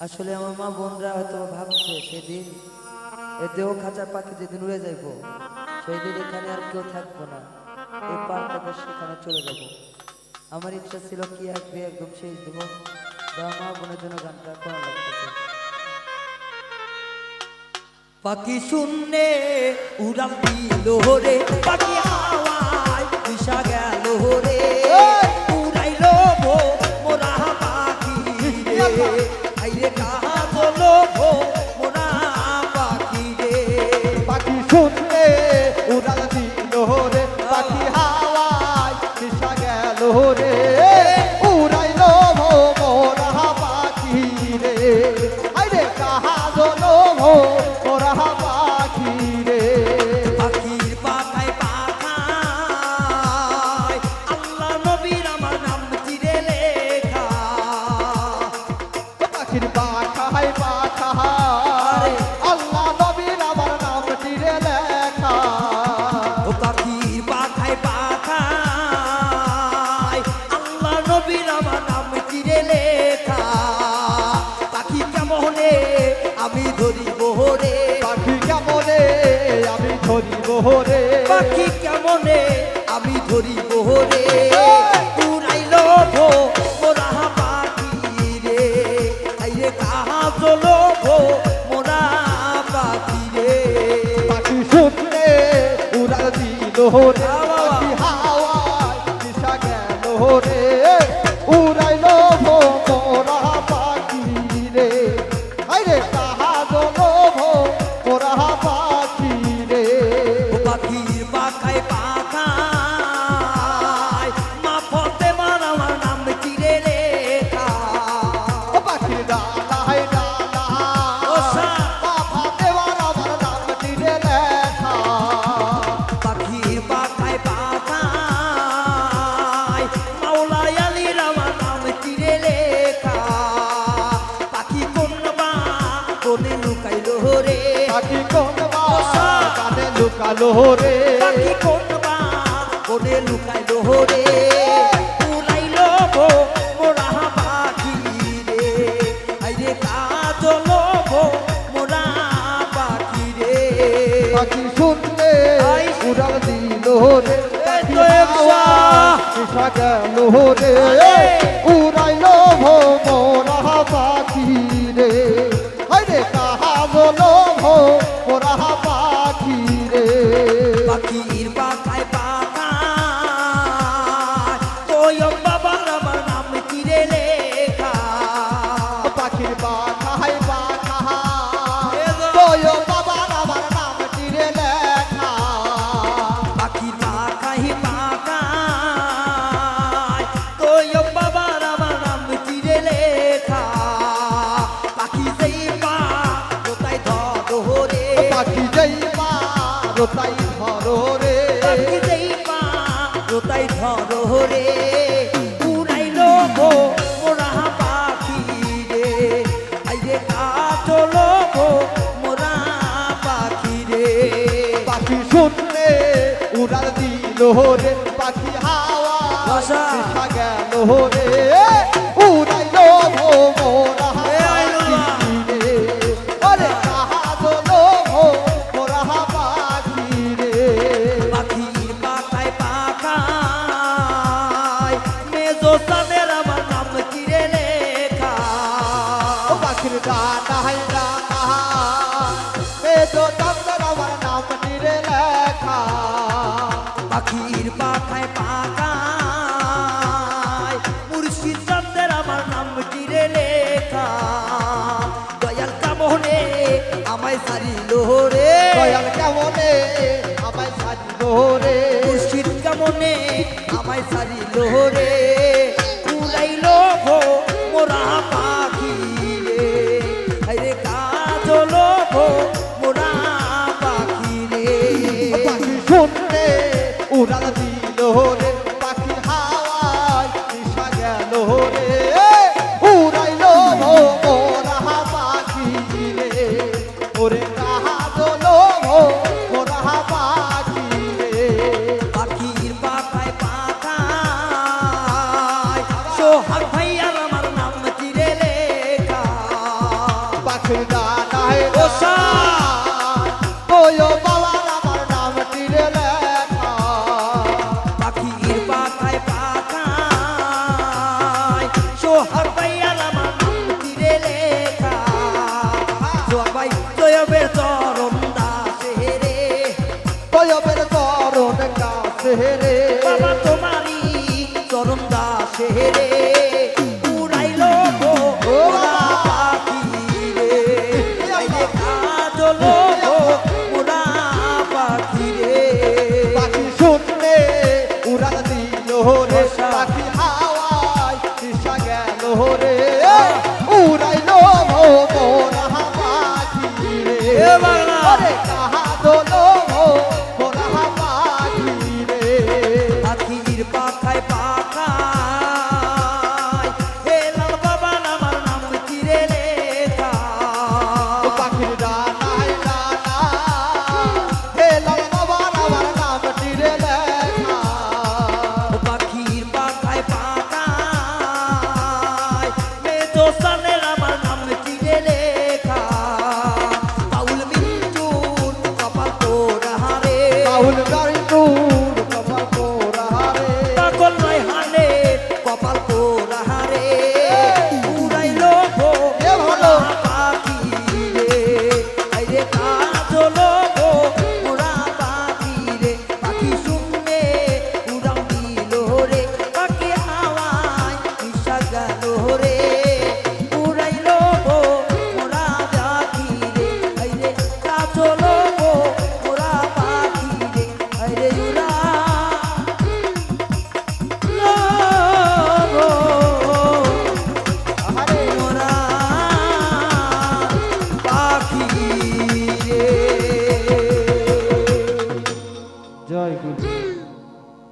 আসলে আমার মা বোনরা হয়তো ভাবছে সেদিন এ দেহ খাঁচার পাখি যেদিন উড়ে যাইব সেই দিন এখানে আর কেউ থাকবো না, এই পার থেকে সেখানে চলে যাব। আমার ইচ্ছা ছিল কি একবে একদম শেষ দেবো, মা বোনের জন্য গানটা করা লাগতেছে। পাখি শূন্যে উড়াল দিল রে, পাখি হাওয়ায় দিশা গেল রে, উড়াইল মোরা পাখি রে, আইরে কাহা বলো মোরা পাখি রে। পাখি শূন্যে উড়াল দিল রে, পাখি হাওয়ায় দিশা গেল রে, উড়াইল মোরা পাখি রে, আইরে কাহা বলো মোরা পাখি রে। পাখির পাখায় পাখায় আল্লাহ নবীর আমার নাম চিরে লেখা, পাখির পাখায় পাখায় আল্লাহ নবীর আমার নাম চিরে লেখা। ও পাখির পাখায় পাখায় আল্লাহ নবীর আমার নাম চিরে লেখা, পাখি কেমনে আমি ধরিব রে, পাখি কেমনে আমি ধরিব রে, পাখি কেমনে আমি ধরিব রে, উড়াইল মোরা পাখি রে, আইরে কাহা চলো মোরা পাখি রে। পাখি শুনলে উড়াল দিল রে, পাখি হাওয়ায় দিশা গেল রে, উড়াইল মোরা পাখি রে, আইরে কাহা দলো মোরা পাখি রে। ও পাখির পাখায় পাখায় মা ফতেমার আমার নাম চিরে লেখা, ও পাখির ডালায় ও সা বাবা দেওয়ার আমার নাম চিরে লেখা। পাখির পাখায় পাখায় মাওলাই আলীর আমার নাম চিরে লেখা, পাখি কোনবা কোনে লুকাইল রে, পাখি কোনবা কানে লুকালো রে, পাখি কোনবা কোনে লুকাইল রে, উড়াইল মোরা পাখি রে, আইরে কাজল মোরা পাখি রে। পাখি শুনলে উড়াল দিল রে, পাখি তো একশা। দিশা গেল রে, উড়াইল মোরা পাখি রে, আইরে কাহা বলো মোরা পাখি রে। পাখির পাখায় পাখায় তোয় বাবার আমার নাম চিরে লেখা, পাখির পাখায় পাখায় তোয় বাবার আমার নাম চিরে লেখা। পাখির পাখায় পাখায় তোয় বাবার আমার নাম চিরে লেখা, পাখি যেই পা কোথায় ধরে, পাখি যাইবা রোতাই ধরো রে, পাখি যেই পা কোথায় ধরে, উড়াইল মোরা পাখি রে, আইরে কাজল মোরা পাখি রে। পাখি শুনলে উড়াল দিল রে, পাখি হাওয়া বাসা। দিশা গেল রে, উড়াইল মোরা পাখি রে, আরে কাহা দলো মোরা পাখি রে। পাখির পাখায় পাখায় মেজো চাঁদের আমার নাম চিরে লেখা, ও পাখির ডানায় ডানায় এ তো চাঁদের আমার নাম নিরে লেখা। পাখির পাখায় পাখায় মুর্শিদ চাঁদের আমার নাম চিরে লেখা, দয়াল কামনে আমায় সারিল রে, দয়াল কেমনে আমায় সাজিল রে, মুর্শিদ কামনে আমায় সারিল রে, উড়াইল মোরা পাখি রে, আইরে কাজল মোরা পাখি রে। পাখি শুনলে উড়াল দিল রে, পাখি হাওয়ায় দিশা গেল রে, উড়াইল মোরা পাখি রে, ওরে কাহা দলো মোরা পাখি রে। পাখির পাখায় পাখায় সোহাগ ভাইয়ার আমার নাম চিরে লেখা, রে উড়াইলো মোরা পাখি রে এ বাংলা। আরে কাহা দোলো মোরা পাখি রে পাখির পাখায় পাখায় হে লাল বাবা আমার নাম চিরে লেখা পাখির ডানায় ডানা হে লাল বাবার আমার নামটি রে লেখা পাখির পাখায় পাখায় মে দোসানের আমার নাম চিরে লেখা বাউল মিন্টুর কপাল পোড়া রে কাউল গাড়ি নূর কপাল পোড়া রে পাগল নয় হানে কপাল পোড়া রে উড়াইলো গো এ ভালো। পাখি রে আইরে কাজলো গো ওরা পাখি রে পাখি শুনে উড়াও দিল রে পাখি হাওয়ায় মিশা গেল রে